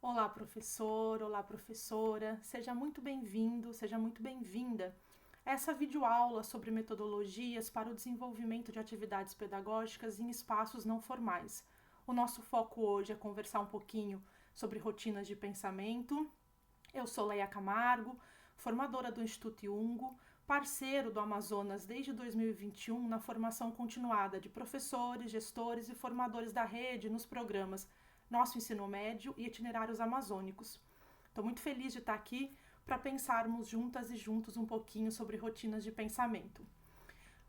Olá, professor, olá, professora. Seja muito bem-vindo, seja muito bem-vinda a essa videoaula sobre metodologias para o desenvolvimento de atividades pedagógicas em espaços não formais. O nosso foco hoje é conversar um pouquinho sobre rotinas de pensamento. Eu sou Leia Camargo, formadora do Instituto Iungo, parceiro do Amazonas desde 2021 na formação continuada de professores, gestores e formadores da rede nos programas Nosso Ensino Médio e Itinerários Amazônicos. Estou muito feliz de estar aqui para pensarmos juntas e juntos um pouquinho sobre rotinas de pensamento.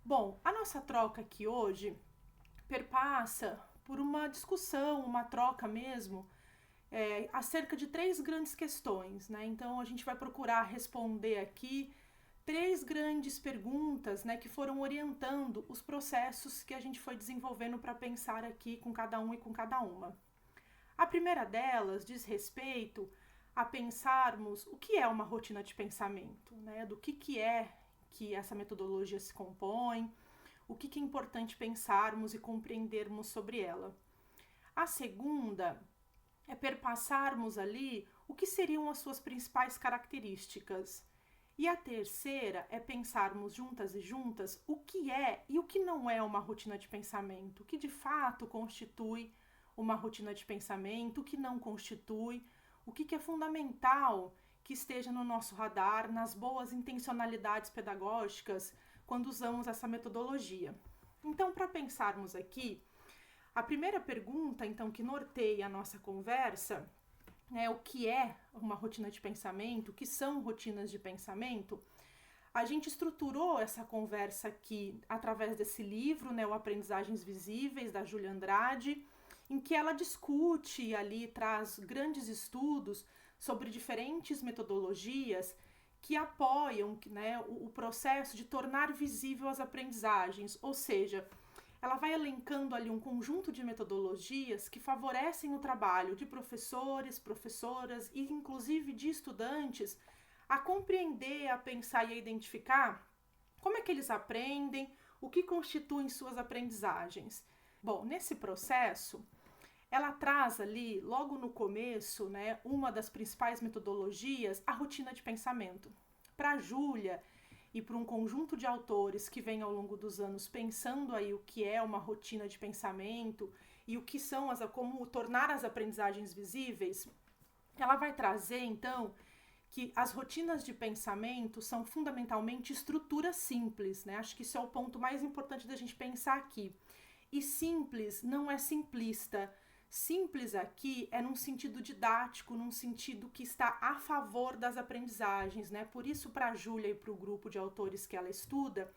Bom, a nossa troca aqui hoje perpassa por uma discussão, uma troca mesmo, acerca de três grandes questões, né? Então a gente vai procurar responder aqui três grandes perguntas, né, que foram orientando os processos que a gente foi desenvolvendo para pensar aqui com cada um e com cada uma. A primeira delas diz respeito a pensarmos o que é uma rotina de pensamento, né? Do que é que essa metodologia se compõe, o que é importante pensarmos e compreendermos sobre ela. A segunda é perpassarmos ali o que seriam as suas principais características. E a terceira é pensarmos juntas e juntas o que é e o que não é uma rotina de pensamento, o que de fato constitui uma rotina de pensamento, o que não constitui, o que é fundamental que esteja no nosso radar, nas boas intencionalidades pedagógicas, quando usamos essa metodologia. Então, para pensarmos aqui, a primeira pergunta, então, que norteia a nossa conversa, o que é uma rotina de pensamento, o que são rotinas de pensamento, a gente estruturou essa conversa aqui através desse livro, né, o Aprendizagens Visíveis, da Júlia Andrade, em que ela discute e ali traz grandes estudos sobre diferentes metodologias que apoiam, né, o processo de tornar visível as aprendizagens, ou seja, ela vai elencando ali um conjunto de metodologias que favorecem o trabalho de professores, professoras e inclusive de estudantes a compreender, a pensar e a identificar como é que eles aprendem, o que constituem suas aprendizagens. Bom, nesse processo, ela traz ali, logo no começo, né, uma das principais metodologias, a rotina de pensamento. Para a Júlia e para um conjunto de autores que vem ao longo dos anos pensando aí o que é uma rotina de pensamento e o que são como tornar as aprendizagens visíveis, ela vai trazer então que as rotinas de pensamento são fundamentalmente estruturas simples, né? Acho que isso é o ponto mais importante da gente pensar aqui. E simples não é simplista. Simples aqui é num sentido didático, num sentido que está a favor das aprendizagens, né? Por isso, para a Júlia e para o grupo de autores que ela estuda,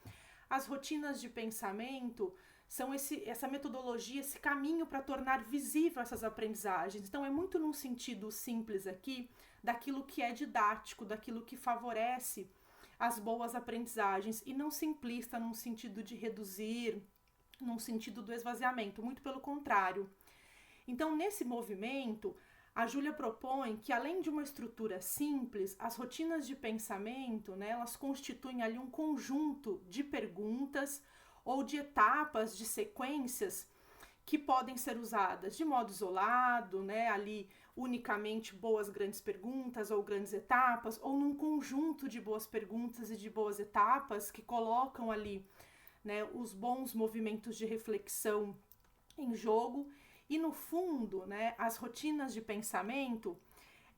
as rotinas de pensamento são essa metodologia, esse caminho para tornar visível essas aprendizagens. Então, é muito num sentido simples aqui, daquilo que é didático, daquilo que favorece as boas aprendizagens, e não simplista num sentido de reduzir, num sentido do esvaziamento, muito pelo contrário. Então, nesse movimento, a Júlia propõe que, além de uma estrutura simples, as rotinas de pensamento, né, elas constituem ali um conjunto de perguntas ou de etapas, de sequências que podem ser usadas de modo isolado, né, ali unicamente boas grandes perguntas ou grandes etapas, ou num conjunto de boas perguntas e de boas etapas que colocam ali, né, os bons movimentos de reflexão em jogo. E no fundo, né, as rotinas de pensamento,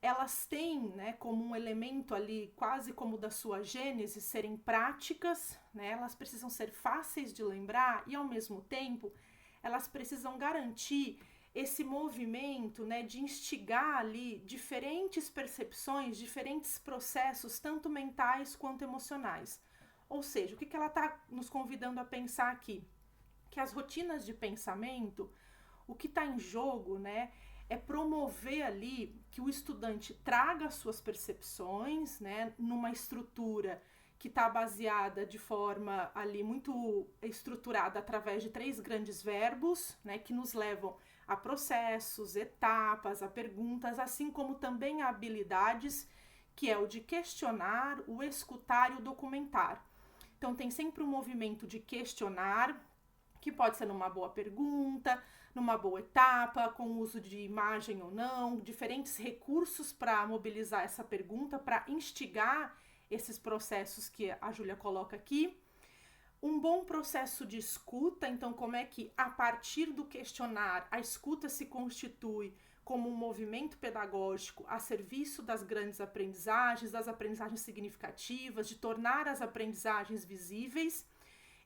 elas têm, né, como um elemento ali, quase como da sua gênese, serem práticas, né, elas precisam ser fáceis de lembrar e, ao mesmo tempo, elas precisam garantir esse movimento, né, de instigar ali diferentes percepções, diferentes processos, tanto mentais quanto emocionais. Ou seja, o que ela está nos convidando a pensar aqui? Que as rotinas de pensamento, o que está em jogo, né, é promover ali que o estudante traga as suas percepções, né, numa estrutura que está baseada de forma ali muito estruturada através de três grandes verbos, né, que nos levam a processos, etapas, a perguntas, assim como também a habilidades, que é o de questionar, o escutar e o documentar. Então tem sempre um movimento de questionar, que pode ser numa boa pergunta, numa boa etapa, com o uso de imagem ou não, diferentes recursos para mobilizar essa pergunta, para instigar esses processos que a Júlia coloca aqui. Um bom processo de escuta, então como é que a partir do questionar, a escuta se constitui como um movimento pedagógico a serviço das grandes aprendizagens, das aprendizagens significativas, de tornar as aprendizagens visíveis,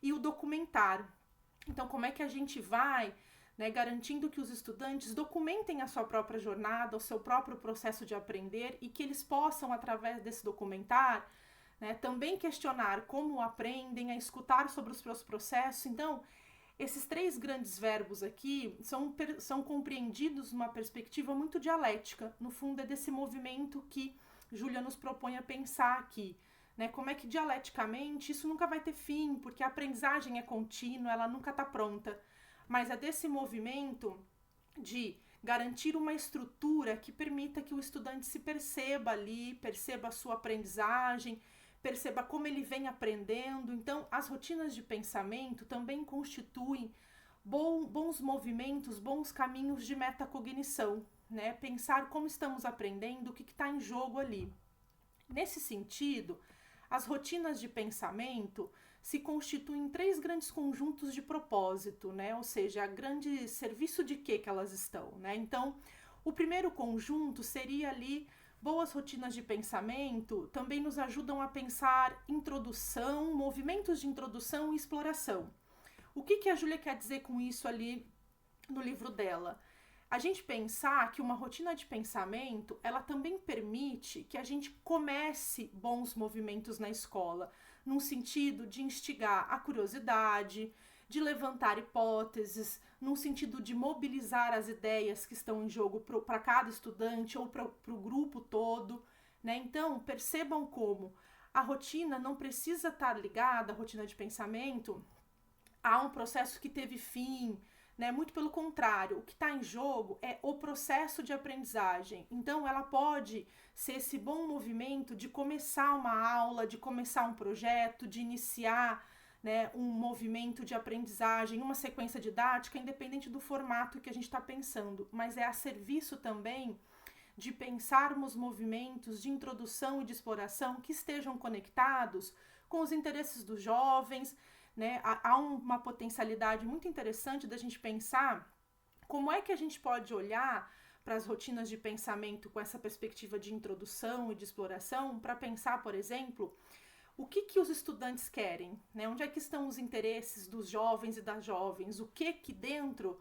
e o documentar. Então como é que a gente vai, né, garantindo que os estudantes documentem a sua própria jornada, o seu próprio processo de aprender, e que eles possam, através desse documentar, né, também questionar como aprendem, a escutar sobre os seus processos. Então, esses 3 grandes verbos aqui são compreendidos numa perspectiva muito dialética. No fundo, é desse movimento que Júlia nos propõe a pensar aqui. Né? Como é que dialeticamente isso nunca vai ter fim, porque a aprendizagem é contínua, ela nunca está pronta. Mas é desse movimento de garantir uma estrutura que permita que o estudante se perceba ali, perceba a sua aprendizagem, perceba como ele vem aprendendo. Então, as rotinas de pensamento também constituem bons movimentos, bons caminhos de metacognição, né? Pensar como estamos aprendendo, o que está em jogo ali. Nesse sentido, as rotinas de pensamento se constituem em 3 grandes conjuntos de propósito, né? Ou seja, a grande serviço de que elas estão, né? Então, o primeiro conjunto seria ali boas rotinas de pensamento também nos ajudam a pensar introdução, movimentos de introdução e exploração. O que a Júlia quer dizer com isso ali no livro dela? A gente pensar que uma rotina de pensamento, ela também permite que a gente comece bons movimentos na escola, num sentido de instigar a curiosidade, de levantar hipóteses, num sentido de mobilizar as ideias que estão em jogo para cada estudante ou para o grupo todo, né? Então, percebam como a rotina não precisa estar ligada, a rotina de pensamento, a um processo que teve fim, né? Muito pelo contrário, o que está em jogo é o processo de aprendizagem. Então, ela pode ser esse bom movimento de começar uma aula, de começar um projeto, de iniciar, né, um movimento de aprendizagem, uma sequência didática, independente do formato que a gente está pensando, mas é a serviço também de pensarmos movimentos de introdução e de exploração que estejam conectados com os interesses dos jovens, né? Há uma potencialidade muito interessante da gente pensar como é que a gente pode olhar para as rotinas de pensamento com essa perspectiva de introdução e de exploração, para pensar, por exemplo, o que os estudantes querem, né? Onde é que estão os interesses dos jovens e das jovens? O que dentro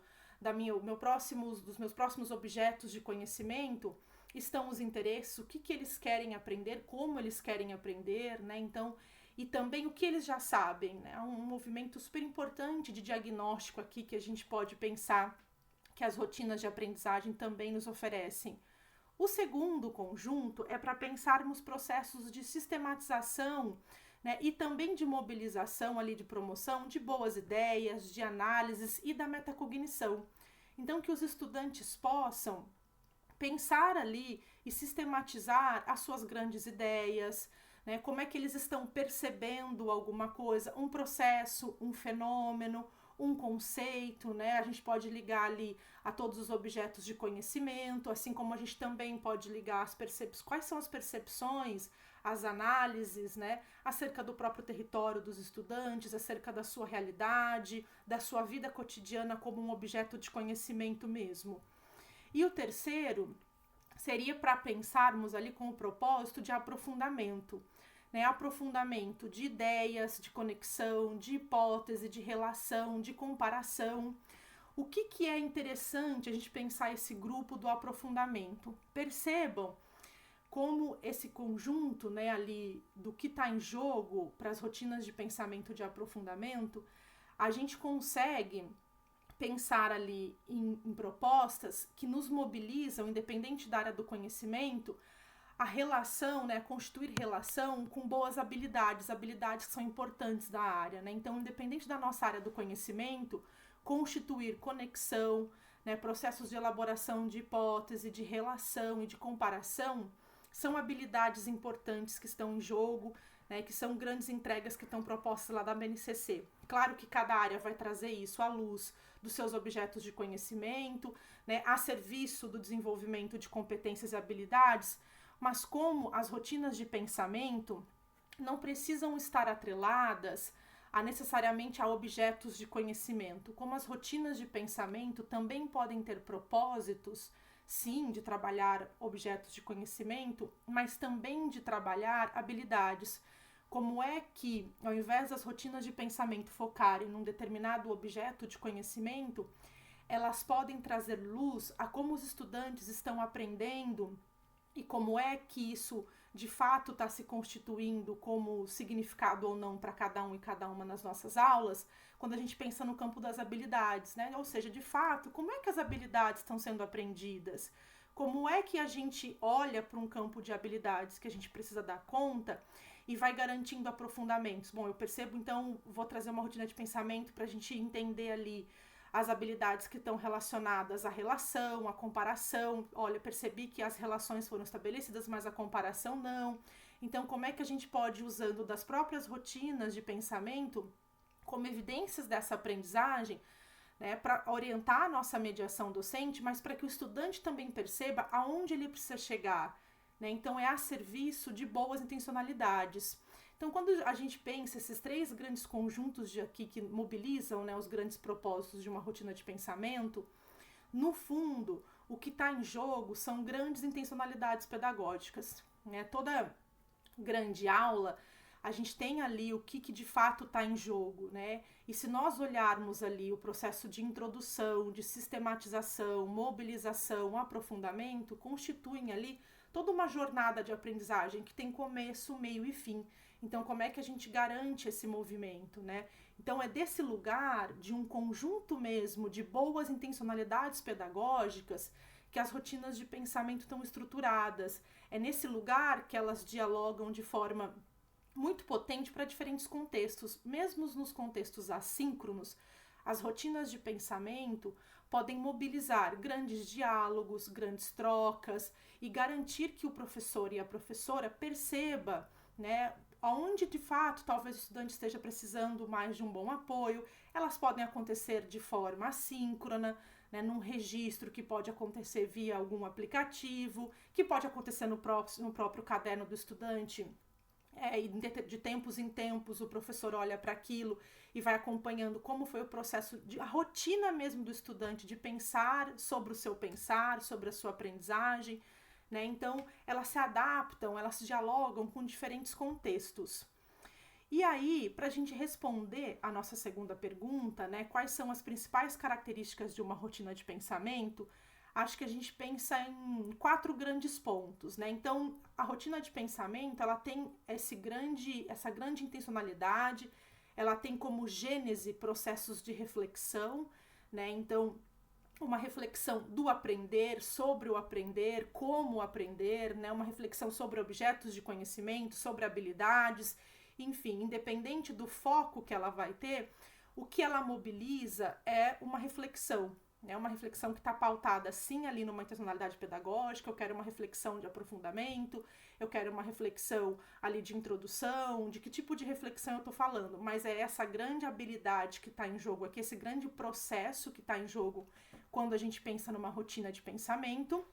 dos meus próximos objetos de conhecimento estão os interesses? O que eles querem aprender? Como eles querem aprender, né? Então, e também o que eles já sabem, né? É um movimento super importante de diagnóstico aqui que a gente pode pensar que as rotinas de aprendizagem também nos oferecem. O segundo conjunto é para pensarmos processos de sistematização, né, e também de mobilização ali, de promoção de boas ideias, de análises e da metacognição. Então, que os estudantes possam pensar ali e sistematizar as suas grandes ideias, né, como é que eles estão percebendo alguma coisa, um processo, um fenômeno, um conceito, né? A gente pode ligar ali a todos os objetos de conhecimento, assim como a gente também pode ligar as quais são as percepções, as análises, né? Acerca do próprio território dos estudantes, acerca da sua realidade, da sua vida cotidiana como um objeto de conhecimento mesmo. E o terceiro seria para pensarmos ali com o propósito de aprofundamento, né? Aprofundamento de ideias, de conexão, de hipótese, de relação, de comparação. O que é interessante a gente pensar esse grupo do aprofundamento? Percebam como esse conjunto, né, ali do que está em jogo para as rotinas de pensamento de aprofundamento, a gente consegue pensar ali em propostas que nos mobilizam, independente da área do conhecimento, a relação, né, constituir relação com boas habilidades que são importantes da área, né? Então, independente da nossa área do conhecimento, constituir conexão, né, processos de elaboração de hipótese, de relação e de comparação são habilidades importantes que estão em jogo, né, que são grandes entregas que estão propostas lá da BNCC. Claro que cada área vai trazer isso à luz dos seus objetos de conhecimento, né, a serviço do desenvolvimento de competências e habilidades, mas como as rotinas de pensamento não precisam estar atreladas necessariamente a objetos de conhecimento, como as rotinas de pensamento também podem ter propósitos, sim, de trabalhar objetos de conhecimento, mas também de trabalhar habilidades. Como é que, ao invés das rotinas de pensamento focarem num determinado objeto de conhecimento, elas podem trazer luz a como os estudantes estão aprendendo e como é que isso de fato está se constituindo como significado ou não para cada um e cada uma nas nossas aulas, quando a gente pensa no campo das habilidades, né? Ou seja, de fato, como é que as habilidades estão sendo aprendidas? Como é que a gente olha para um campo de habilidades que a gente precisa dar conta e vai garantindo aprofundamentos? Bom, eu percebo, então, vou trazer uma rotina de pensamento para a gente entender ali as habilidades que estão relacionadas à relação, à comparação. Olha, percebi que as relações foram estabelecidas, mas a comparação não. Então, como é que a gente pode, usando das próprias rotinas de pensamento, como evidências dessa aprendizagem, né, para orientar a nossa mediação docente, mas para que o estudante também perceba aonde ele precisa chegar, né? Então, é a serviço de boas intencionalidades. Então, quando a gente pensa esses três grandes conjuntos de aqui que mobilizam, né, os grandes propósitos de uma rotina de pensamento, no fundo, o que está em jogo são grandes intencionalidades pedagógicas, né? Toda grande aula, a gente tem ali o que de fato está em jogo, né? E se nós olharmos ali o processo de introdução, de sistematização, mobilização, aprofundamento, constituem ali toda uma jornada de aprendizagem que tem começo, meio e fim. Então, como é que a gente garante esse movimento, né? Então, é desse lugar, de um conjunto mesmo de boas intencionalidades pedagógicas, que as rotinas de pensamento estão estruturadas. É nesse lugar que elas dialogam de forma muito potente para diferentes contextos. Mesmo nos contextos assíncronos, as rotinas de pensamento podem mobilizar grandes diálogos, grandes trocas e garantir que o professor e a professora perceba, né, onde de fato talvez o estudante esteja precisando mais de um bom apoio. Elas podem acontecer de forma assíncrona, né, num registro que pode acontecer via algum aplicativo, que pode acontecer no próprio caderno do estudante. E de tempos em tempos o professor olha para aquilo e vai acompanhando como foi o processo, a rotina mesmo do estudante de pensar sobre o seu pensar, sobre a sua aprendizagem, né? Então, elas se adaptam, elas dialogam com diferentes contextos. E aí, para a gente responder a nossa segunda pergunta, né, quais são as principais características de uma rotina de pensamento, acho que a gente pensa em 4 grandes pontos, né? Então, a rotina de pensamento, ela tem essa grande intencionalidade, ela tem como gênese processos de reflexão, né? Então, uma reflexão do aprender, sobre o aprender, como aprender, né? Uma reflexão sobre objetos de conhecimento, sobre habilidades, enfim, independente do foco que ela vai ter, o que ela mobiliza é uma reflexão, né? Uma reflexão que está pautada sim ali numa intencionalidade pedagógica. Eu quero uma reflexão de aprofundamento, eu quero uma reflexão ali de introdução, de que tipo de reflexão eu estou falando, mas é essa grande habilidade que está em jogo aqui, esse grande processo que está em jogo quando a gente pensa numa rotina de pensamento.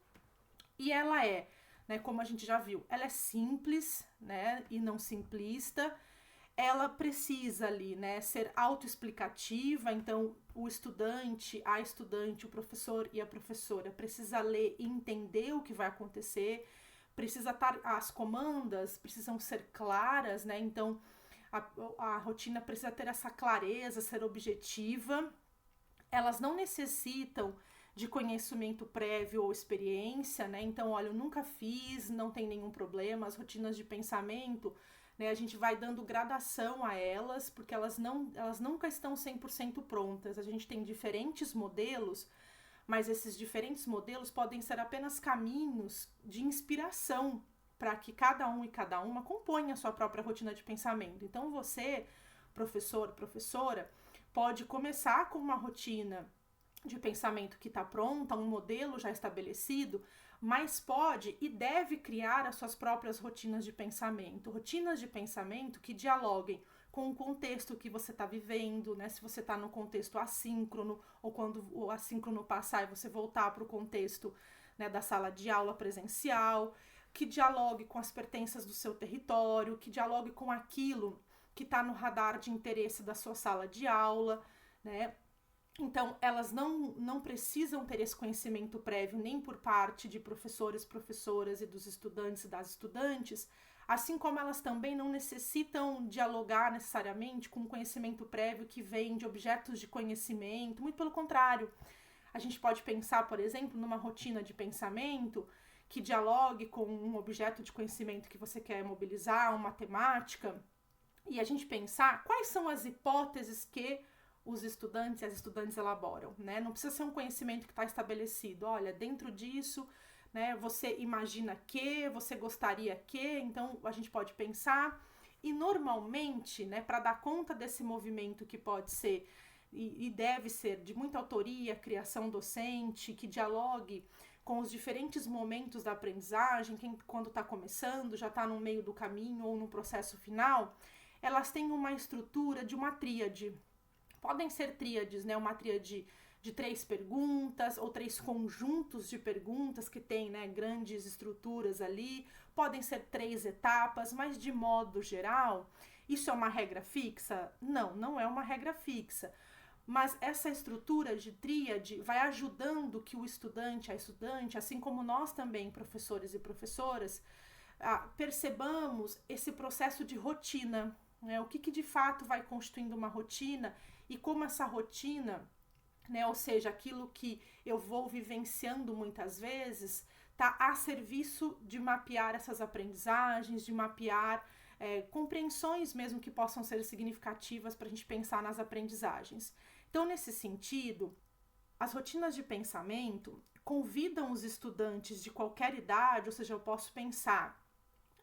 E ela é, né, como a gente já viu, ela é simples, né, e não simplista. Ela precisa ali, né, ser autoexplicativa. Então o estudante, a estudante, o professor e a professora precisa ler e entender o que vai acontecer, precisa estar, as comandas precisam ser claras, né? Então a rotina precisa ter essa clareza, ser objetiva. Elas não necessitam de conhecimento prévio ou experiência, né? Então, olha, eu nunca fiz, não tem nenhum problema. As rotinas de pensamento, né, a gente vai dando gradação a elas, porque elas nunca estão 100% prontas. A gente tem diferentes modelos, mas esses diferentes modelos podem ser apenas caminhos de inspiração para que cada um e cada uma componha a sua própria rotina de pensamento. Então, você, professor, professora, pode começar com uma rotina de pensamento que está pronta, um modelo já estabelecido, mas pode e deve criar as suas próprias rotinas de pensamento que dialoguem com o contexto que você está vivendo, né? Se você está no contexto assíncrono, ou quando o assíncrono passar e você voltar para o contexto, né, da sala de aula presencial, que dialogue com as pertenças do seu território, que dialogue com aquilo que está no radar de interesse da sua sala de aula, né? Então, elas não precisam ter esse conhecimento prévio nem por parte de professores, professoras e dos estudantes e das estudantes, assim como elas também não necessitam dialogar necessariamente com conhecimento prévio que vem de objetos de conhecimento, muito pelo contrário. A gente pode pensar, por exemplo, numa rotina de pensamento que dialogue com um objeto de conhecimento que você quer mobilizar, uma temática, e a gente pensar quais são as hipóteses que os estudantes e as estudantes elaboram, né? Não precisa ser um conhecimento que está estabelecido. Olha, dentro disso, né, você imagina que, você gostaria que, então a gente pode pensar. E normalmente, né, para dar conta desse movimento que pode ser e deve ser de muita autoria, criação docente, que dialogue com os diferentes momentos da aprendizagem, quando está começando, já está no meio do caminho ou no processo final, elas têm uma estrutura de uma tríade. Podem ser tríades, né? Uma tríade de 3 perguntas ou 3 conjuntos de perguntas que tem, né, grandes estruturas ali. Podem ser 3 etapas, mas de modo geral, isso é uma regra fixa? Não, não é uma regra fixa. Mas essa estrutura de tríade vai ajudando que o estudante, a estudante, assim como nós também, professores e professoras, percebamos esse processo de rotina, né? O que de fato vai constituindo uma rotina e como essa rotina, né, ou seja, aquilo que eu vou vivenciando muitas vezes, está a serviço de mapear essas aprendizagens, de mapear compreensões mesmo que possam ser significativas para a gente pensar nas aprendizagens. Então, nesse sentido, as rotinas de pensamento convidam os estudantes de qualquer idade, ou seja, eu posso pensar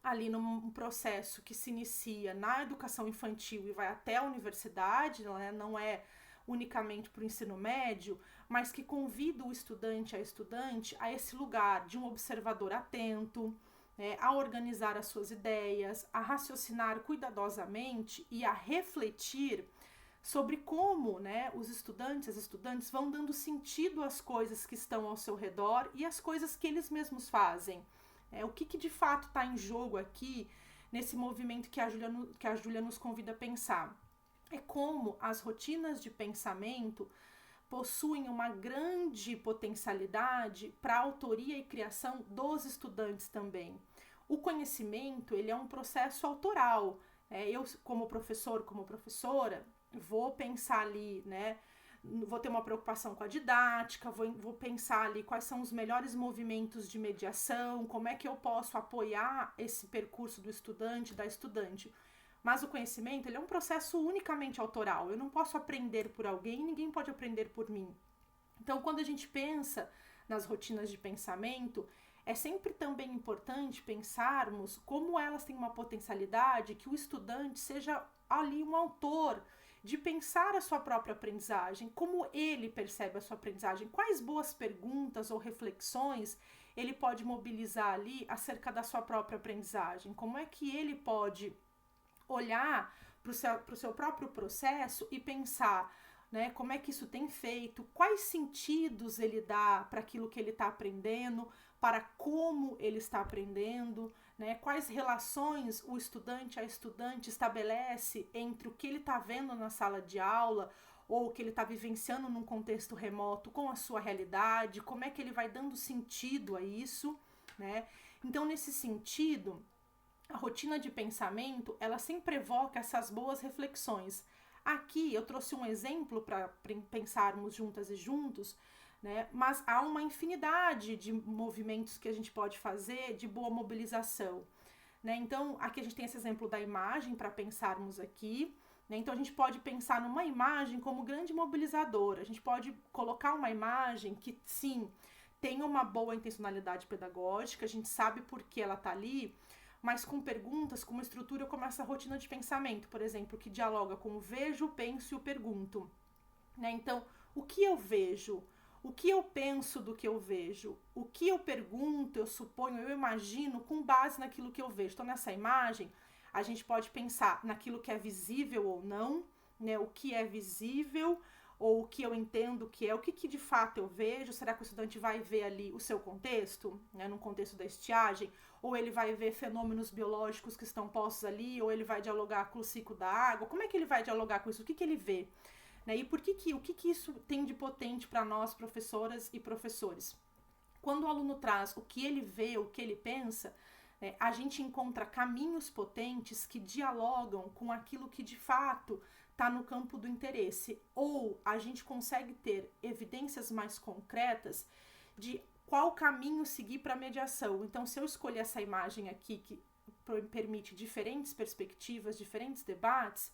ali num processo que se inicia na educação infantil e vai até a universidade, né? Não é unicamente para o ensino médio, mas que convida o estudante, a estudante, a esse lugar de um observador atento, né, a organizar as suas ideias, a raciocinar cuidadosamente e a refletir sobre como, né, os estudantes, as estudantes vão dando sentido às coisas que estão ao seu redor e às coisas que eles mesmos fazem. O que de fato está em jogo aqui nesse movimento que a Júlia nos convida a pensar? É como as rotinas de pensamento possuem uma grande potencialidade para a autoria e criação dos estudantes também. O conhecimento, ele é um processo autoral. Eu, como professor, como professora, vou pensar ali, né? Vou ter uma preocupação com a didática, vou pensar ali quais são os melhores movimentos de mediação, como é que eu posso apoiar esse percurso do estudante, da estudante. Mas o conhecimento, ele é um processo unicamente autoral. Eu não posso aprender por alguém, ninguém pode aprender por mim. Então, quando a gente pensa nas rotinas de pensamento, é sempre também importante pensarmos como elas têm uma potencialidade que o estudante seja ali um autor de pensar a sua própria aprendizagem, como ele percebe a sua aprendizagem, quais boas perguntas ou reflexões ele pode mobilizar ali acerca da sua própria aprendizagem, como é que ele pode olhar para o seu próprio processo e pensar, né, como é que isso tem feito, quais sentidos ele dá para aquilo que ele está aprendendo, para como ele está aprendendo, né, quais relações o estudante, a estudante estabelece entre o que ele está vendo na sala de aula ou o que ele está vivenciando num contexto remoto com a sua realidade, como é que ele vai dando sentido a isso, né? Então, nesse sentido, a rotina de pensamento, ela sempre evoca essas boas reflexões. Aqui eu trouxe um exemplo para pensarmos juntas e juntos, né? Mas há uma infinidade de movimentos que a gente pode fazer de boa mobilização, né? Então, aqui a gente tem esse exemplo da imagem para pensarmos aqui, né? Então, a gente pode pensar numa imagem como grande mobilizadora. A gente pode colocar uma imagem que, sim, tem uma boa intencionalidade pedagógica, a gente sabe por que ela está ali, mas com perguntas, com uma estrutura como essa rotina de pensamento, por exemplo, que dialoga com o vejo, penso e o pergunto, né? Então, o que eu vejo, o que eu penso do que eu vejo, o que eu pergunto, eu suponho, eu imagino com base naquilo que eu vejo. Então, nessa imagem, a gente pode pensar naquilo que é visível ou não, né? O que é visível ou o que eu entendo que é, o que de fato eu vejo. Será que o estudante vai ver ali o seu contexto, né, no contexto da estiagem, ou ele vai ver fenômenos biológicos que estão postos ali, ou ele vai dialogar com o ciclo da água? Como é que ele vai dialogar com isso? O que ele vê? Né? E o que isso tem de potente para nós, professoras e professores? Quando o aluno traz o que ele vê, o que ele pensa, né, a gente encontra caminhos potentes que dialogam com aquilo que de fato está no campo do interesse, ou a gente consegue ter evidências mais concretas de qual caminho seguir para a mediação. Então, se eu escolher essa imagem aqui, que permite diferentes perspectivas, diferentes debates,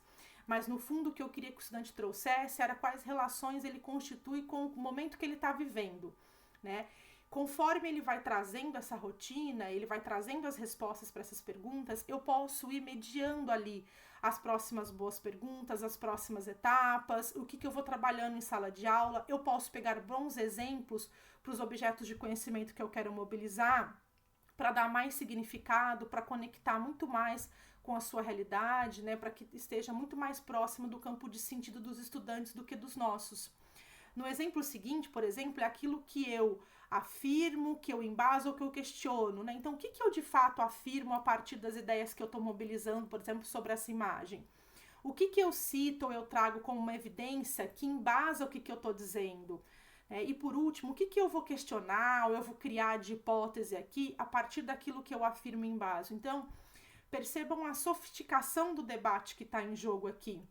mas no fundo o que eu queria que o estudante trouxesse era quais relações ele constitui com o momento que ele está vivendo, né? Conforme ele vai trazendo essa rotina, ele vai trazendo as respostas para essas perguntas, eu posso ir mediando ali as próximas boas perguntas, as próximas etapas, o que eu vou trabalhando em sala de aula. Eu posso pegar bons exemplos para os objetos de conhecimento que eu quero mobilizar, para dar mais significado, para conectar muito mais com a sua realidade, né, para que esteja muito mais próximo do campo de sentido dos estudantes do que dos nossos. No exemplo seguinte, por exemplo, é aquilo que eu afirmo, que eu embaso ou que eu questiono, né? Então, o que eu de fato afirmo a partir das ideias que eu estou mobilizando, por exemplo, sobre essa imagem? O que eu cito ou eu trago como uma evidência que embasa o que eu estou dizendo? E por último, o que eu vou questionar ou eu vou criar de hipótese aqui a partir daquilo que eu afirmo em base? Então, percebam a sofisticação do debate que está em jogo aqui,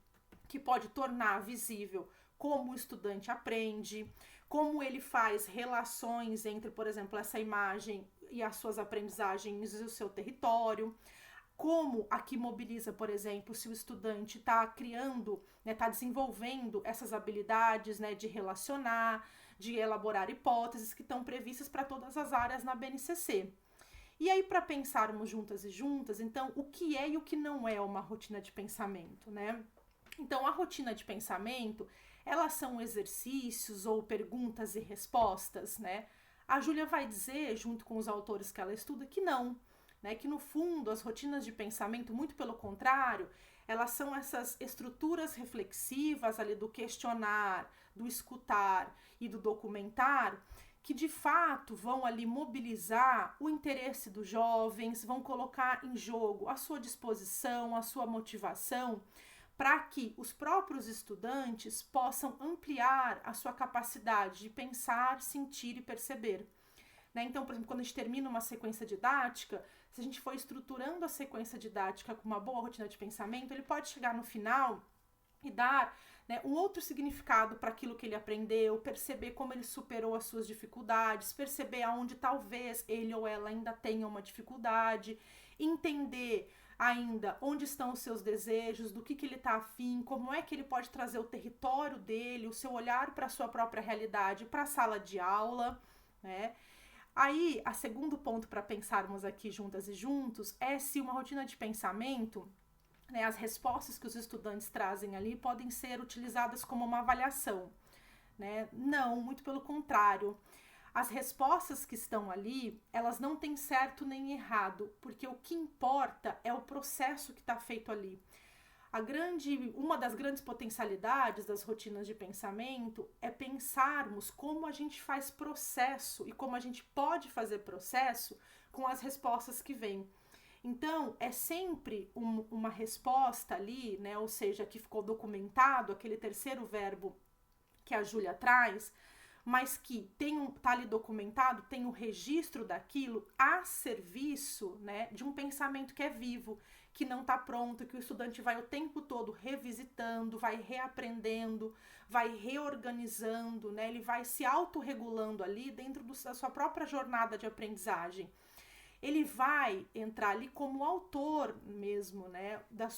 que pode tornar visível como o estudante aprende, como ele faz relações entre, por exemplo, essa imagem e as suas aprendizagens e o seu território, como aqui mobiliza, por exemplo, se o estudante está criando, né, está desenvolvendo essas habilidades, né, de relacionar, de elaborar hipóteses que estão previstas para todas as áreas na BNCC. E aí, para pensarmos juntas e juntas, então, o que é e o que não é uma rotina de pensamento, né? Então, a rotina de pensamento, elas são exercícios ou perguntas e respostas, né? A Júlia vai dizer, junto com os autores que ela estuda, que não, né? Que no fundo, as rotinas de pensamento, muito pelo contrário, elas são essas estruturas reflexivas ali do questionar, do escutar e do documentar, que de fato vão ali mobilizar o interesse dos jovens, vão colocar em jogo a sua disposição, a sua motivação, para que os próprios estudantes possam ampliar a sua capacidade de pensar, sentir e perceber. Né? Então, por exemplo, quando a gente termina uma sequência didática, se a gente for estruturando a sequência didática com uma boa rotina de pensamento, ele pode chegar no final e dar, né, um outro significado para aquilo que ele aprendeu, perceber como ele superou as suas dificuldades, perceber aonde talvez ele ou ela ainda tenha uma dificuldade, entender ainda onde estão os seus desejos, do que ele está afim, como é que ele pode trazer o território dele, o seu olhar para a sua própria realidade para a sala de aula, né? Aí, a segundo ponto para pensarmos aqui juntas e juntos é se uma rotina de pensamento, né, as respostas que os estudantes trazem ali podem ser utilizadas como uma avaliação, né? Não, muito pelo contrário. As respostas que estão ali, elas não têm certo nem errado, porque o que importa é o processo que está feito ali. Uma das grandes potencialidades das rotinas de pensamento é pensarmos como a gente faz processo e como a gente pode fazer processo com as respostas que vêm. Então, é sempre uma resposta ali, né? Ou seja, que ficou documentado, aquele terceiro verbo que a Júlia traz, mas que tá ali documentado, tem o registro daquilo a serviço, né, de um pensamento que é vivo, que não está pronto, que o estudante vai o tempo todo revisitando, vai reaprendendo, vai reorganizando, né, ele vai se autorregulando ali dentro da sua própria jornada de aprendizagem. Ele vai entrar ali como autor mesmo, né, do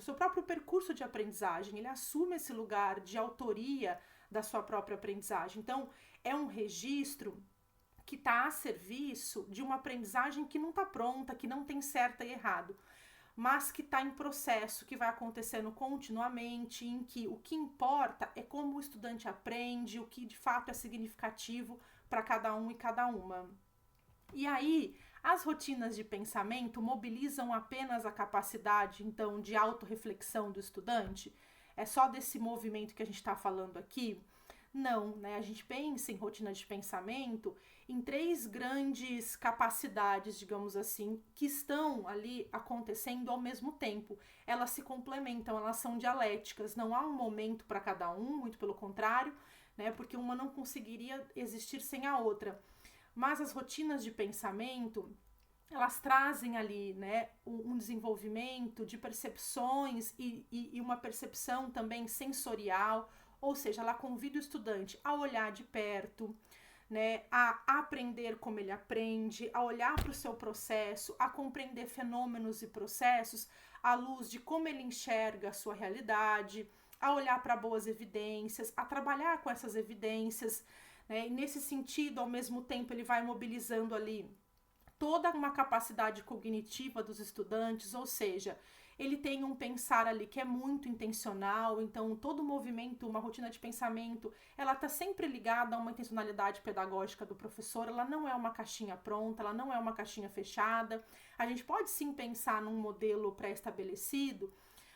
seu próprio percurso de aprendizagem. Ele assume esse lugar de autoria da sua própria aprendizagem. Então, é um registro que está a serviço de uma aprendizagem que não está pronta, que não tem certo e errado, mas que está em processo, que vai acontecendo continuamente, em que o que importa é como o estudante aprende, o que de fato é significativo para cada um e cada uma. E aí, as rotinas de pensamento mobilizam apenas a capacidade, então, de autorreflexão do estudante? É só desse movimento que a gente está falando aqui? Não, né? A gente pensa em rotina de pensamento em 3 grandes capacidades, digamos assim, que estão ali acontecendo ao mesmo tempo. Elas se complementam, elas são dialéticas, não há um momento para cada um, muito pelo contrário, né? Porque uma não conseguiria existir sem a outra. Mas as rotinas de pensamento, elas trazem ali, né, um desenvolvimento de percepções e uma percepção também sensorial, ou seja, ela convida o estudante a olhar de perto, né, a aprender como ele aprende, a olhar para o seu processo, a compreender fenômenos e processos à luz de como ele enxerga a sua realidade, a olhar para boas evidências, a trabalhar com essas evidências, né, e nesse sentido, ao mesmo tempo, ele vai mobilizando ali toda uma capacidade cognitiva dos estudantes, ou seja, ele tem um pensar ali que é muito intencional, então todo movimento, uma rotina de pensamento, ela está sempre ligada a uma intencionalidade pedagógica do professor, ela não é uma caixinha pronta, ela não é uma caixinha fechada. A gente pode sim pensar num modelo pré-estabelecido,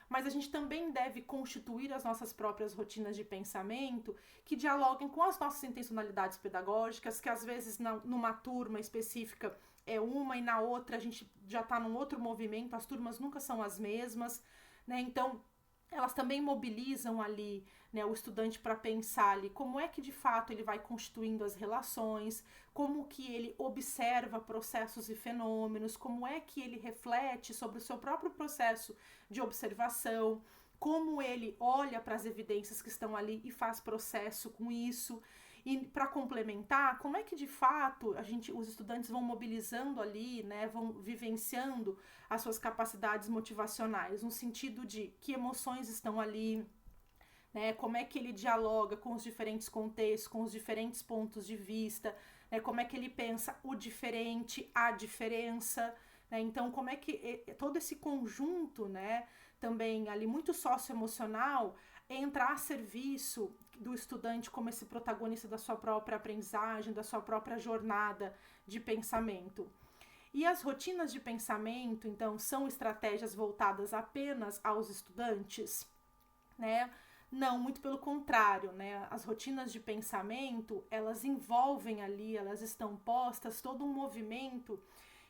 mas a gente também deve constituir as nossas próprias rotinas de pensamento que dialoguem com as nossas intencionalidades pedagógicas, que às vezes numa turma específica é uma e na outra a gente já está num outro movimento, as turmas nunca são as mesmas, né? Então, elas também mobilizam ali, né, o estudante para pensar ali como é que de fato ele vai constituindo as relações, como que ele observa processos e fenômenos, como é que ele reflete sobre o seu próprio processo de observação, como ele olha para as evidências que estão ali e faz processo com isso. E para complementar, como é que de fato os estudantes vão mobilizando ali, né, vão vivenciando as suas capacidades motivacionais, no sentido de que emoções estão ali, né, como é que ele dialoga com os diferentes contextos, com os diferentes pontos de vista, né, como é que ele pensa o diferente, a diferença, né, então como é que todo esse conjunto, né, também ali muito socioemocional, entrar a serviço do estudante como esse protagonista da sua própria aprendizagem, da sua própria jornada de pensamento. E as rotinas de pensamento, então, são estratégias voltadas apenas aos estudantes, né? Não, muito pelo contrário, né? As rotinas de pensamento, elas envolvem ali, elas estão postas todo um movimento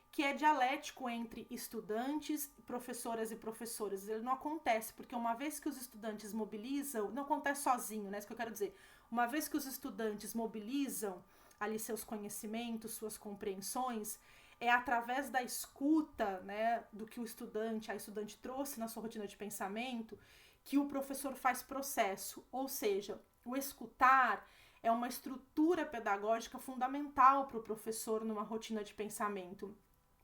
que é dialético entre estudantes, professoras e professores. Ele não acontece, porque uma vez que os estudantes mobilizam, não acontece sozinho, né? Isso que eu quero dizer. Uma vez que os estudantes mobilizam ali seus conhecimentos, suas compreensões, é através da escuta, né, do que a estudante trouxe na sua rotina de pensamento, que o professor faz processo. Ou seja, o escutar é uma estrutura pedagógica fundamental para o professor numa rotina de pensamento.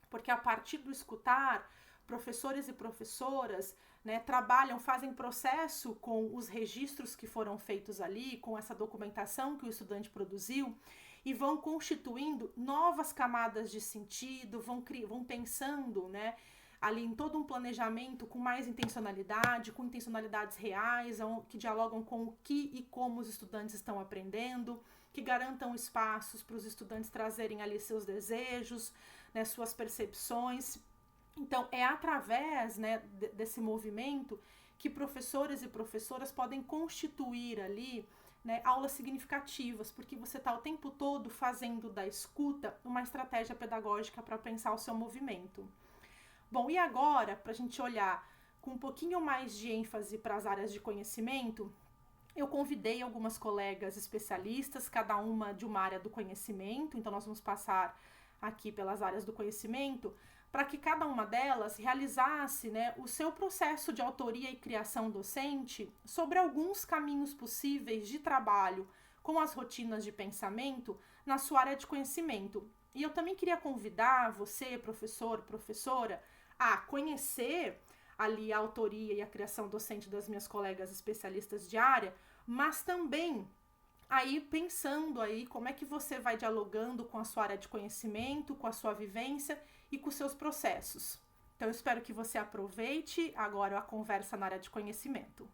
Porque a partir do escutar, professores e professoras, né, trabalham, fazem processo com os registros que foram feitos ali, com essa documentação que o estudante produziu, e vão constituindo novas camadas de sentido, vão pensando, né, ali em todo um planejamento com mais intencionalidade, com intencionalidades reais, que dialogam com o que e como os estudantes estão aprendendo, que garantam espaços para os estudantes trazerem ali seus desejos, né, suas percepções. Então, é através, né, desse movimento que professores e professoras podem constituir ali, né, aulas significativas, porque você está o tempo todo fazendo da escuta uma estratégia pedagógica para pensar o seu movimento. Bom, e agora, para a gente olhar com um pouquinho mais de ênfase para as áreas de conhecimento, eu convidei algumas colegas especialistas, cada uma de uma área do conhecimento, então nós vamos passar aqui pelas áreas do conhecimento, para que cada uma delas realizasse, né, o seu processo de autoria e criação docente sobre alguns caminhos possíveis de trabalho com as rotinas de pensamento na sua área de conhecimento. E eu também queria convidar você, professor, professora, a conhecer ali a autoria e a criação docente das minhas colegas especialistas de área, mas também aí pensando aí como é que você vai dialogando com a sua área de conhecimento, com a sua vivência e com os seus processos. Então, eu espero que você aproveite agora a conversa na área de conhecimento.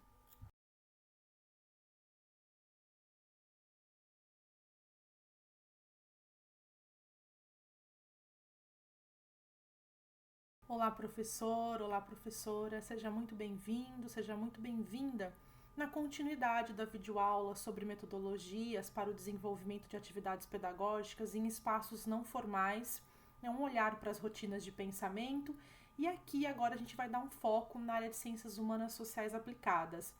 Olá, professor, olá, professora, seja muito bem-vindo, seja muito bem-vinda na continuidade da videoaula sobre metodologias para o desenvolvimento de atividades pedagógicas em espaços não formais, um olhar para as rotinas de pensamento, e aqui agora a gente vai dar um foco na área de Ciências Humanas Sociais Aplicadas.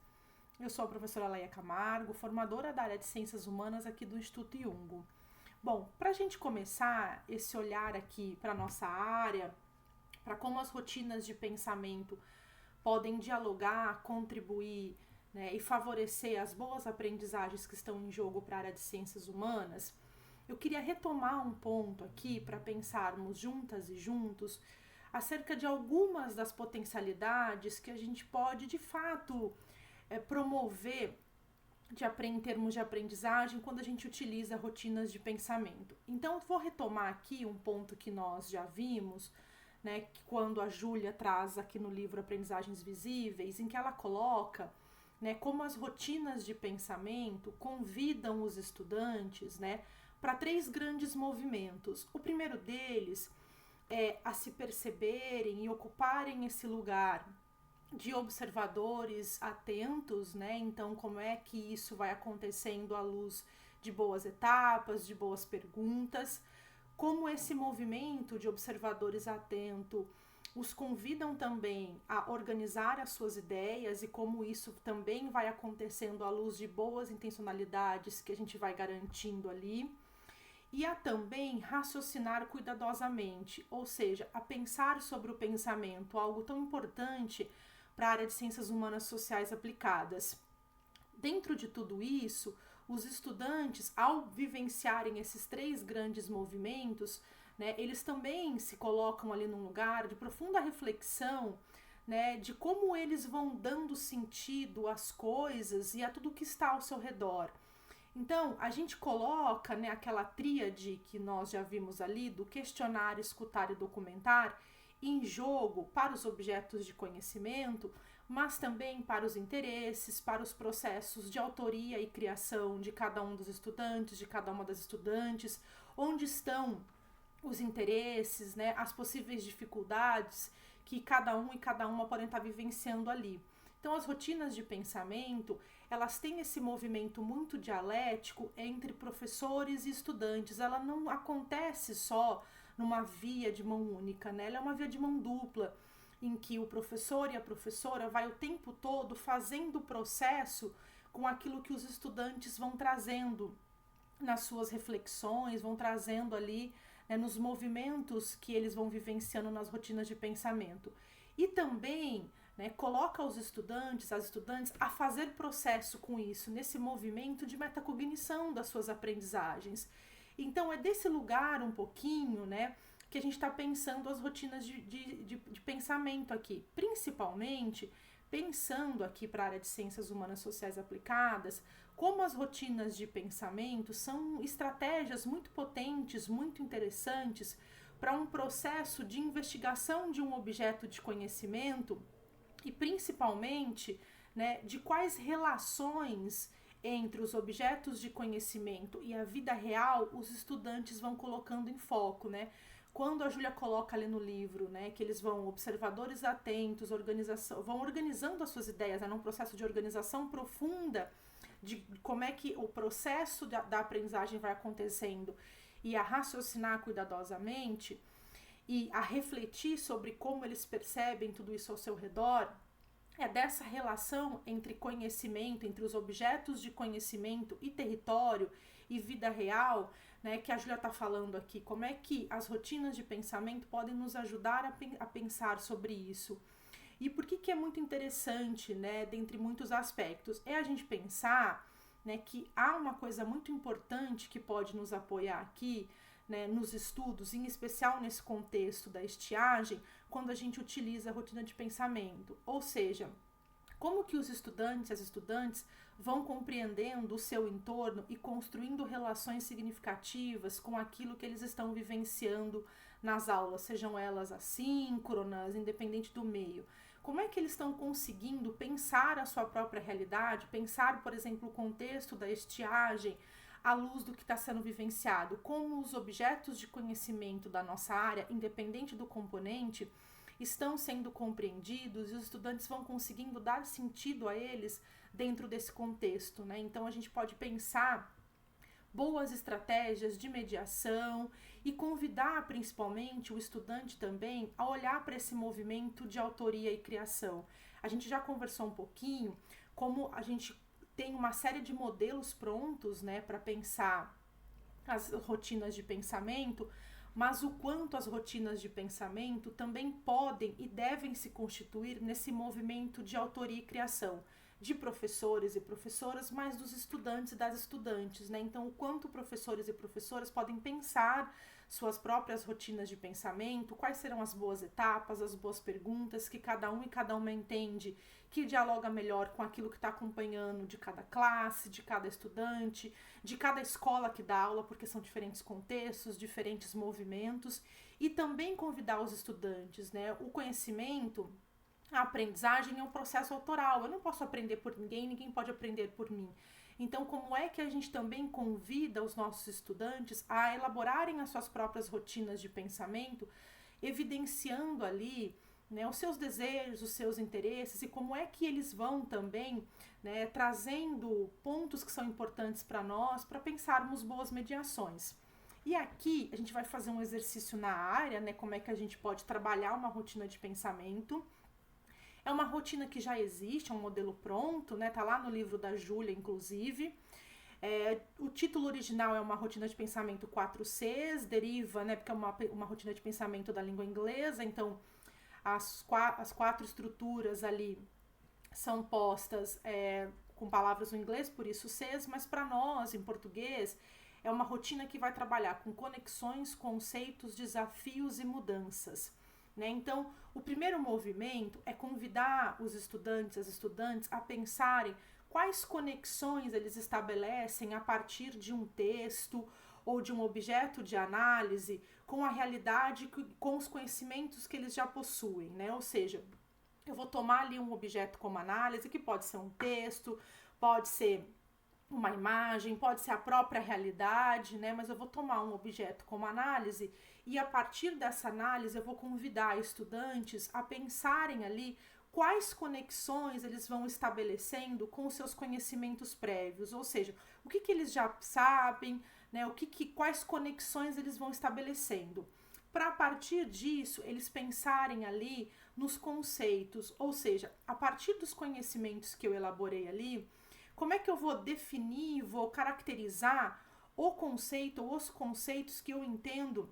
Eu sou a professora Leia Camargo, formadora da área de Ciências Humanas aqui do Instituto Iungo. Bom, para a gente começar esse olhar aqui para a nossa área, para como as rotinas de pensamento podem dialogar, contribuir, né, e favorecer as boas aprendizagens que estão em jogo para a área de ciências humanas, eu queria retomar um ponto aqui para pensarmos juntas e juntos acerca de algumas das potencialidades que a gente pode, de fato, promover em termos de aprendizagem quando a gente utiliza rotinas de pensamento. Então, vou retomar aqui um ponto que nós já vimos, né, que quando a Júlia traz aqui no livro Aprendizagens Visíveis, em que ela coloca, né, como as rotinas de pensamento convidam os estudantes, né, para 3 grandes movimentos. O primeiro deles é a se perceberem e ocuparem esse lugar de observadores atentos, né? Então, como é que isso vai acontecendo à luz de boas etapas, de boas perguntas, como esse movimento de observadores atentos os convidam também a organizar as suas ideias e como isso também vai acontecendo à luz de boas intencionalidades que a gente vai garantindo ali. E a também raciocinar cuidadosamente, ou seja, a pensar sobre o pensamento, algo tão importante para a área de ciências humanas sociais aplicadas. Dentro de tudo isso, os estudantes, ao vivenciarem esses 3 grandes movimentos, né, eles também se colocam ali num lugar de profunda reflexão, né, de como eles vão dando sentido às coisas e a tudo que está ao seu redor. Então, a gente coloca, né, aquela tríade que nós já vimos ali, do questionar, escutar e documentar, em jogo para os objetos de conhecimento, mas também para os interesses, para os processos de autoria e criação de cada um dos estudantes, de cada uma das estudantes, onde estão os interesses, né, as possíveis dificuldades que cada um e cada uma podem estar vivenciando ali. Então, as rotinas de pensamento, elas têm esse movimento muito dialético entre professores e estudantes. Ela não acontece só numa via de mão única, né? Ela é uma via de mão dupla, em que o professor e a professora vai o tempo todo fazendo o processo com aquilo que os estudantes vão trazendo nas suas reflexões, vão trazendo ali, né, nos movimentos que eles vão vivenciando nas rotinas de pensamento. E também, né, coloca os estudantes, as estudantes, a fazer processo com isso, nesse movimento de metacognição das suas aprendizagens. Então, é desse lugar um pouquinho, né, que a gente está pensando as rotinas de pensamento aqui, principalmente pensando aqui para a área de ciências humanas sociais aplicadas, como as rotinas de pensamento são estratégias muito potentes, muito interessantes para um processo de investigação de um objeto de conhecimento e principalmente, né, de quais relações entre os objetos de conhecimento e a vida real os estudantes vão colocando em foco, né? Quando a Júlia coloca ali no livro, né, que eles vão observadores atentos, vão organizando as suas ideias, né, num processo de organização profunda de como é que o processo da aprendizagem vai acontecendo e a raciocinar cuidadosamente e a refletir sobre como eles percebem tudo isso ao seu redor, é dessa relação entre conhecimento, entre os objetos de conhecimento e território e vida real, né, que a Júlia está falando aqui, como é que as rotinas de pensamento podem nos ajudar a pensar sobre isso. E por que é muito interessante, né, dentre muitos aspectos, é a gente pensar, né, que há uma coisa muito importante que pode nos apoiar aqui, né, nos estudos, em especial nesse contexto da estiagem, quando a gente utiliza a rotina de pensamento. Ou seja, Como que os estudantes e as estudantes vão compreendendo o seu entorno e construindo relações significativas com aquilo que eles estão vivenciando nas aulas, sejam elas assíncronas, independente do meio. Como é que eles estão conseguindo pensar a sua própria realidade, pensar, por exemplo, o contexto da estiagem à luz do que está sendo vivenciado, como os objetos de conhecimento da nossa área, independente do componente, estão sendo compreendidos e os estudantes vão conseguindo dar sentido a eles dentro desse contexto, né? Então a gente pode pensar boas estratégias de mediação e convidar principalmente o estudante também a olhar para esse movimento de autoria e criação. A gente já conversou um pouquinho como a gente tem uma série de modelos prontos, né, para pensar as rotinas de pensamento, mas o quanto as rotinas de pensamento também podem e devem se constituir nesse movimento de autoria e criação de professores e professoras, mas dos estudantes e das estudantes, né? Então, o quanto professores e professoras podem pensar suas próprias rotinas de pensamento, quais serão as boas etapas, as boas perguntas que cada um e cada uma entende, que dialoga melhor com aquilo que está acompanhando de cada classe, de cada estudante, de cada escola que dá aula, porque são diferentes contextos, diferentes movimentos, e também convidar os estudantes, né? O conhecimento, a aprendizagem é um processo autoral. Eu não posso aprender por ninguém, ninguém pode aprender por mim. Então, como é que a gente também convida os nossos estudantes a elaborarem as suas próprias rotinas de pensamento, evidenciando ali, né, os seus desejos, os seus interesses e como é que eles vão também, né, trazendo pontos que são importantes para nós para pensarmos boas mediações. E aqui a gente vai fazer um exercício na área, né, como é que a gente pode trabalhar uma rotina de pensamento. É uma rotina que já existe, é um modelo pronto, né? Tá lá no livro da Júlia, inclusive. O título original é uma rotina de pensamento 4Cs, deriva, né? Porque é uma rotina de pensamento da língua inglesa, então as quatro estruturas ali são postas com palavras no inglês, por isso Cs, mas para nós, em português, é uma rotina que vai trabalhar com conexões, conceitos, desafios e mudanças. Né? Então, o primeiro movimento é convidar os estudantes, as estudantes, a pensarem quais conexões eles estabelecem a partir de um texto ou de um objeto de análise com a realidade, com os conhecimentos que eles já possuem, né? Ou seja, eu vou tomar ali um objeto como análise, que pode ser um texto, pode ser uma imagem, pode ser a própria realidade, né? Mas eu vou tomar um objeto como análise e a partir dessa análise eu vou convidar estudantes a pensarem ali quais conexões eles vão estabelecendo com os seus conhecimentos prévios, ou seja, o que eles já sabem, né? Quais conexões eles vão estabelecendo. Para a partir disso, eles pensarem ali nos conceitos, ou seja, a partir dos conhecimentos que eu elaborei ali, como é que eu vou definir, vou caracterizar o conceito ou os conceitos que eu entendo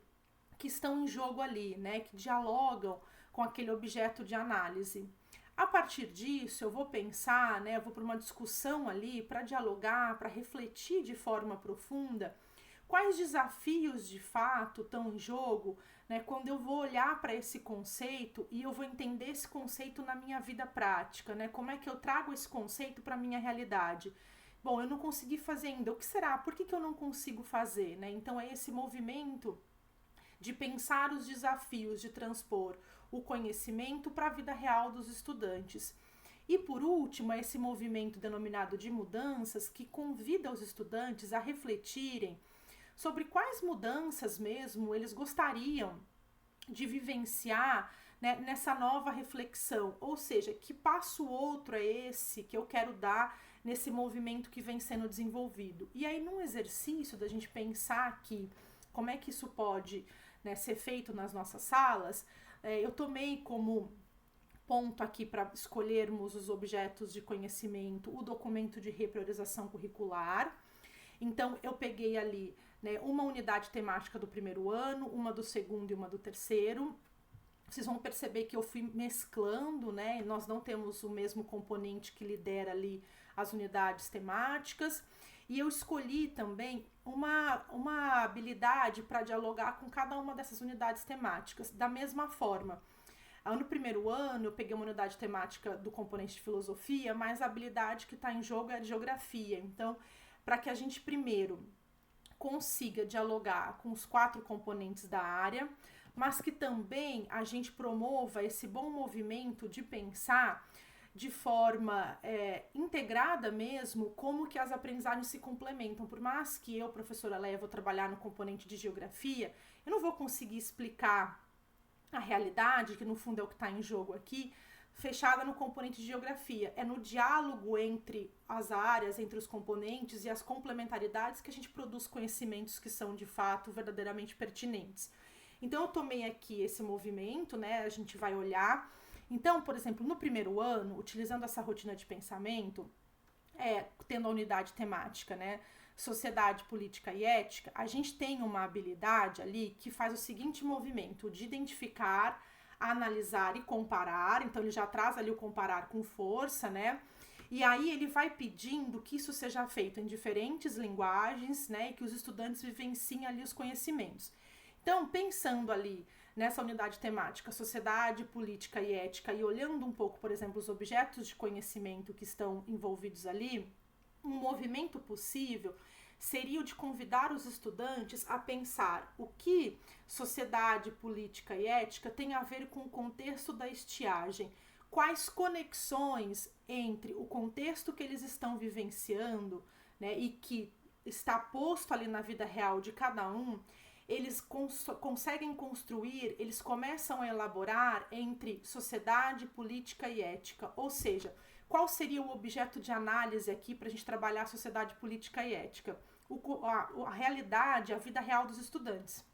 que estão em jogo ali, né? Que dialogam com aquele objeto de análise. A partir disso, eu vou pensar, né? Eu vou para uma discussão ali para dialogar, para refletir de forma profunda quais desafios de fato estão em jogo, né, quando eu vou olhar para esse conceito e eu vou entender esse conceito na minha vida prática, né, como é que eu trago esse conceito para a minha realidade. Bom, eu não consegui fazer ainda, o que será? Por que eu não consigo fazer? Né? Então é esse movimento de pensar os desafios, de transpor o conhecimento para a vida real dos estudantes. E por último, é esse movimento denominado de mudanças que convida os estudantes a refletirem sobre quais mudanças mesmo eles gostariam de vivenciar, né, nessa nova reflexão, ou seja, que passo outro é esse que eu quero dar nesse movimento que vem sendo desenvolvido. E aí, num exercício da gente pensar aqui como é que isso pode, né, ser feito nas nossas salas, eu tomei como ponto aqui para escolhermos os objetos de conhecimento o documento de repriorização curricular. Então, eu peguei ali, né, uma unidade temática do primeiro ano, uma do segundo e uma do terceiro. Vocês vão perceber que eu fui mesclando, né? Nós não temos o mesmo componente que lidera ali as unidades temáticas. E eu escolhi também uma habilidade para dialogar com cada uma dessas unidades temáticas. Da mesma forma, No primeiro ano, eu peguei uma unidade temática do componente de filosofia, mas a habilidade que está em jogo é a de geografia. Então, para que a gente primeiro consiga dialogar com os 4 componentes da área, mas que também a gente promova esse bom movimento de pensar de forma integrada mesmo, como que as aprendizagens se complementam. Por mais que eu, professora Leia, vou trabalhar no componente de geografia, eu não vou conseguir explicar a realidade, que no fundo é o que está em jogo aqui, fechada no componente de geografia. É no diálogo entre as áreas, entre os componentes e as complementaridades que a gente produz conhecimentos que são, de fato, verdadeiramente pertinentes. Então, eu tomei aqui esse movimento, né? A gente vai olhar. Então, por exemplo, no primeiro ano, utilizando essa rotina de pensamento, tendo a unidade temática, né? Sociedade, política e ética, a gente tem uma habilidade ali que faz o seguinte movimento de identificar, analisar e comparar. Então ele já traz ali o comparar com força, né? E aí ele vai pedindo que isso seja feito em diferentes linguagens, né? E que os estudantes vivenciem ali os conhecimentos. Então, pensando ali nessa unidade temática, sociedade, política e ética, e olhando um pouco, por exemplo, os objetos de conhecimento que estão envolvidos ali, um movimento possível seria o de convidar os estudantes a pensar o que sociedade, política e ética tem a ver com o contexto da estiagem, quais conexões entre o contexto que eles estão vivenciando, né, e que está posto ali na vida real de cada um, eles conseguem construir, eles começam a elaborar entre sociedade, política e ética, ou seja, qual seria o objeto de análise aqui para a gente trabalhar a sociedade, política e ética? A realidade, a vida real dos estudantes.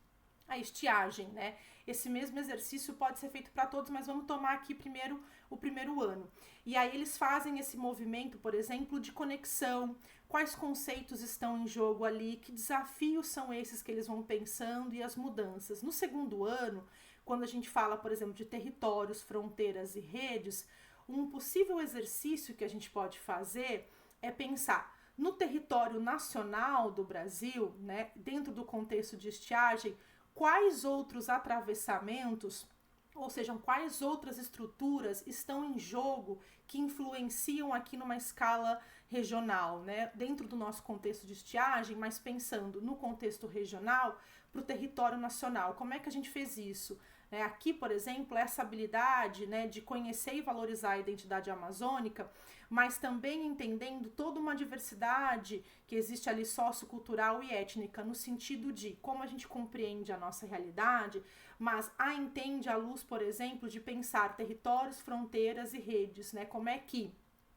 A estiagem, né? Esse mesmo exercício pode ser feito para todos, mas vamos tomar aqui primeiro o primeiro ano. E aí eles fazem esse movimento, por exemplo, de conexão, quais conceitos estão em jogo ali, que desafios são esses que eles vão pensando e as mudanças. No segundo ano, quando a gente fala, por exemplo, de territórios, fronteiras e redes, um possível exercício que a gente pode fazer é pensar no território nacional do Brasil, né, dentro do contexto de estiagem, quais outros atravessamentos, ou seja, quais outras estruturas estão em jogo que influenciam aqui numa escala regional, né, dentro do nosso contexto de estiagem, mas pensando no contexto regional para o território nacional. Como é que a gente fez isso? Aqui, por exemplo, essa habilidade, né, de conhecer e valorizar a identidade amazônica, mas também entendendo toda uma diversidade que existe ali sociocultural e étnica, no sentido de como a gente compreende a nossa realidade, mas a entende à luz, por exemplo, de pensar territórios, fronteiras e redes, né? Como é que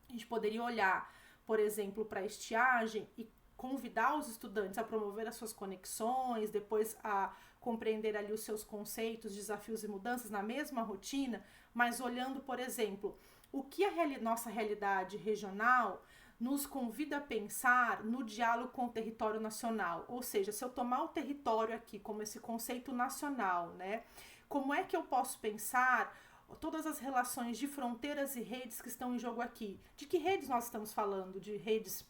a gente poderia olhar, por exemplo, para a estiagem e convidar os estudantes a promover as suas conexões, depois a compreender ali os seus conceitos, desafios e mudanças na mesma rotina, mas olhando, por exemplo, o que a nossa realidade regional nos convida a pensar no diálogo com o território nacional. Ou seja, se eu tomar o território aqui como esse conceito nacional, né, como é que eu posso pensar todas as relações de fronteiras e redes que estão em jogo aqui? De que redes nós estamos falando? De redes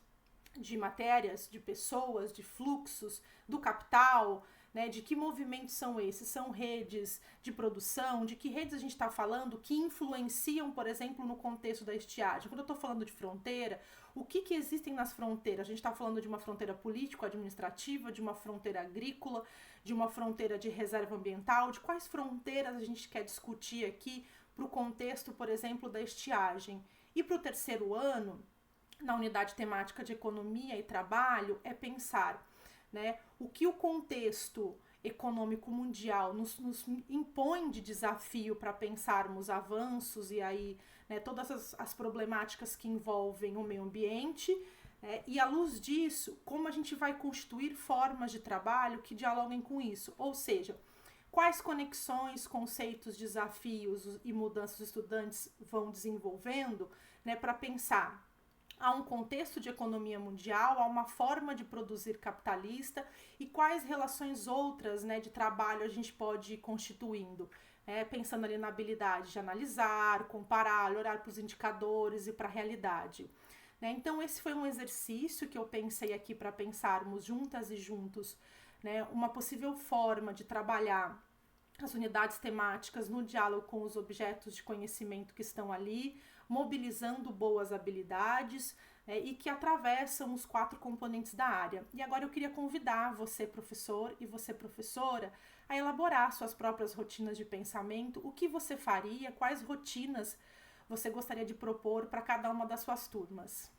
de matérias, de pessoas, de fluxos, do capital, né? De que movimentos são esses? São redes de produção? De que redes a gente está falando que influenciam, por exemplo, no contexto da estiagem? Quando eu estou falando de fronteira, o que existem nas fronteiras? A gente está falando de uma fronteira político-administrativa, de uma fronteira agrícola, de uma fronteira de reserva ambiental? De quais fronteiras a gente quer discutir aqui para o contexto, por exemplo, da estiagem? E para o terceiro ano, na unidade temática de economia e trabalho, é pensar, né, o que o contexto econômico mundial nos impõe de desafio para pensarmos avanços e aí, né, todas as problemáticas que envolvem o meio ambiente, e à luz disso, como a gente vai constituir formas de trabalho que dialoguem com isso, ou seja, quais conexões, conceitos, desafios e mudanças os estudantes vão desenvolvendo, né, para pensar. Há um contexto de economia mundial, há uma forma de produzir capitalista e quais relações outras, né, de trabalho a gente pode ir constituindo, pensando ali na habilidade de analisar, comparar, olhar para os indicadores e para a realidade. Então esse foi um exercício que eu pensei aqui para pensarmos juntas e juntos, né, uma possível forma de trabalhar as unidades temáticas no diálogo com os objetos de conhecimento que estão ali, mobilizando boas habilidades e que atravessam os 4 componentes da área. E agora eu queria convidar você, professor, e você, professora, a elaborar suas próprias rotinas de pensamento, o que você faria, quais rotinas você gostaria de propor para cada uma das suas turmas.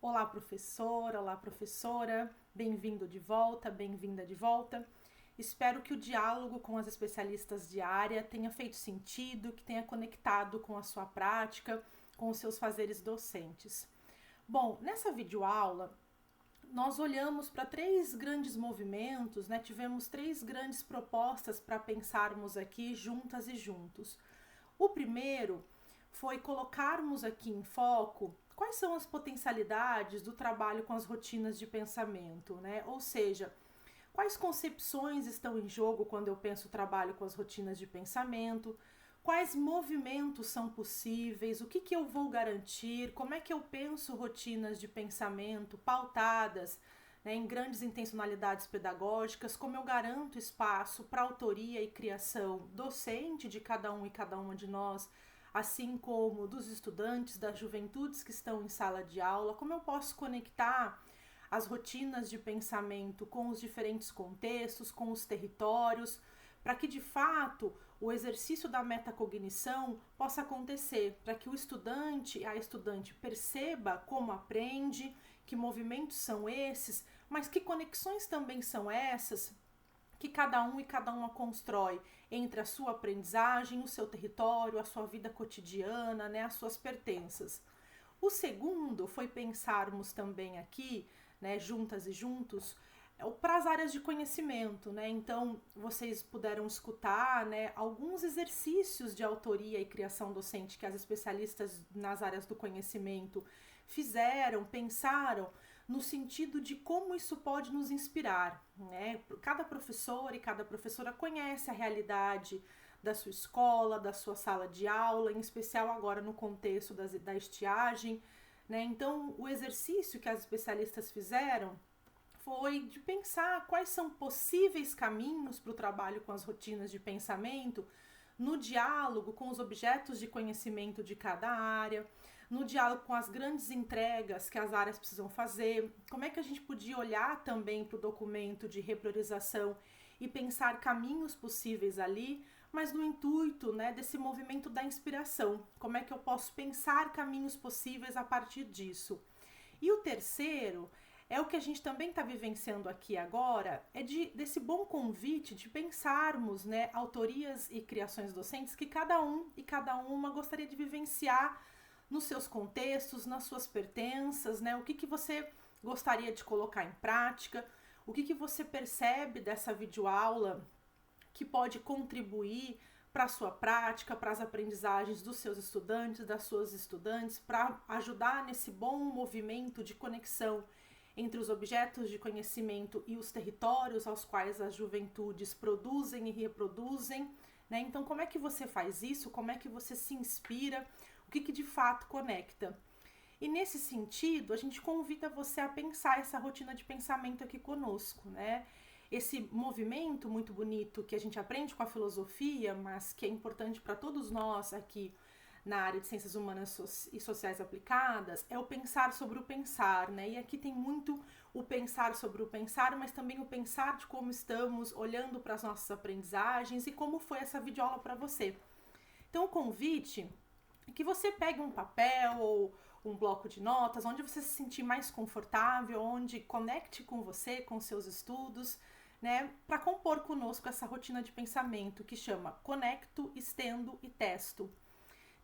Olá professora, bem-vindo de volta, bem-vinda de volta. Espero que o diálogo com as especialistas de área tenha feito sentido, que tenha conectado com a sua prática, com os seus fazeres docentes. Bom, nessa videoaula, nós olhamos para 3 grandes movimentos, né? Tivemos 3 grandes propostas para pensarmos aqui juntas e juntos. O primeiro foi colocarmos aqui em foco quais são as potencialidades do trabalho com as rotinas de pensamento, né? Ou seja, quais concepções estão em jogo quando eu penso o trabalho com as rotinas de pensamento, quais movimentos são possíveis, o que eu vou garantir, como é que eu penso rotinas de pensamento pautadas, né, em grandes intencionalidades pedagógicas, como eu garanto espaço para autoria e criação docente de cada um e cada uma de nós, assim como dos estudantes, das juventudes que estão em sala de aula, como eu posso conectar as rotinas de pensamento com os diferentes contextos, com os territórios, para que de fato o exercício da metacognição possa acontecer, para que o estudante e a estudante perceba como aprende, que movimentos são esses, mas que conexões também são essas que cada um e cada uma constrói entre a sua aprendizagem, o seu território, a sua vida cotidiana, né, as suas pertenças. O segundo foi pensarmos também aqui, né, juntas e juntos, para as áreas de conhecimento, né? Então, vocês puderam escutar, né, alguns exercícios de autoria e criação docente que as especialistas nas áreas do conhecimento fizeram, pensaram no sentido de como isso pode nos inspirar, né? Cada professor e cada professora conhece a realidade da sua escola, da sua sala de aula, em especial agora no contexto da estiagem, né? Então, o exercício que as especialistas fizeram foi de pensar quais são possíveis caminhos para o trabalho com as rotinas de pensamento, no diálogo com os objetos de conhecimento de cada área, no diálogo com as grandes entregas que as áreas precisam fazer, como é que a gente podia olhar também para o documento de repriorização e pensar caminhos possíveis ali, mas no intuito, né, desse movimento da inspiração, como é que eu posso pensar caminhos possíveis a partir disso. E o terceiro é o que a gente também está vivenciando aqui agora, desse bom convite de pensarmos, né, autorias e criações docentes que cada um e cada uma gostaria de vivenciar nos seus contextos, nas suas pertenças, né, o que você gostaria de colocar em prática, o que você percebe dessa videoaula que pode contribuir para a sua prática, para as aprendizagens dos seus estudantes, das suas estudantes, para ajudar nesse bom movimento de conexão entre os objetos de conhecimento e os territórios aos quais as juventudes produzem e reproduzem, né? Então, como é que você faz isso? Como é que você se inspira? O que de fato conecta? E nesse sentido, a gente convida você a pensar essa rotina de pensamento aqui conosco, né? Esse movimento muito bonito que a gente aprende com a filosofia, mas que é importante para todos nós aqui na área de ciências humanas e sociais aplicadas, é o pensar sobre o pensar, né? E aqui tem muito o pensar sobre o pensar, mas também o pensar de como estamos olhando para as nossas aprendizagens e como foi essa videoaula para você. Então, o convite é que você pegue um papel ou um bloco de notas, onde você se sentir mais confortável, onde conecte com você, com seus estudos, né, para compor conosco essa rotina de pensamento que chama Conecto, Estendo e Testo.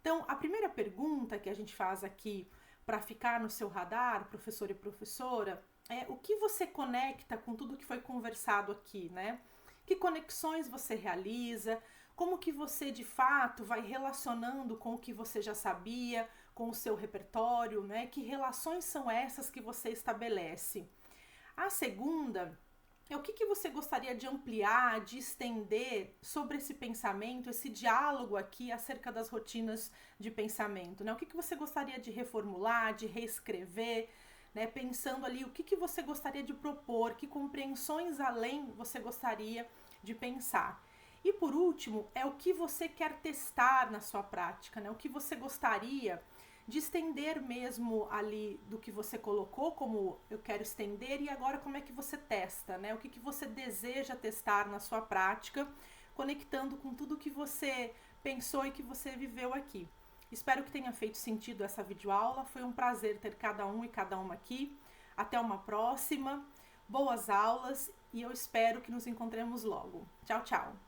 Então, a primeira pergunta que a gente faz aqui para ficar no seu radar, professor e professora, é o que você conecta com tudo que foi conversado aqui, né? Que conexões você realiza, como que você de fato vai relacionando com o que você já sabia, com o seu repertório, né? Que relações são essas que você estabelece? A segunda é o que você gostaria de ampliar, de estender sobre esse pensamento, esse diálogo aqui acerca das rotinas de pensamento, né? O que você gostaria de reformular, de reescrever, né? Pensando ali o que você gostaria de propor, que compreensões além você gostaria de pensar. E por último, é o que você quer testar na sua prática, né? O que você gostaria de estender mesmo ali do que você colocou como eu quero estender, e agora como é que você testa, né? O que você deseja testar na sua prática, conectando com tudo que você pensou e que você viveu aqui. Espero que tenha feito sentido essa videoaula, foi um prazer ter cada um e cada uma aqui. Até uma próxima, boas aulas e eu espero que nos encontremos logo. Tchau, tchau!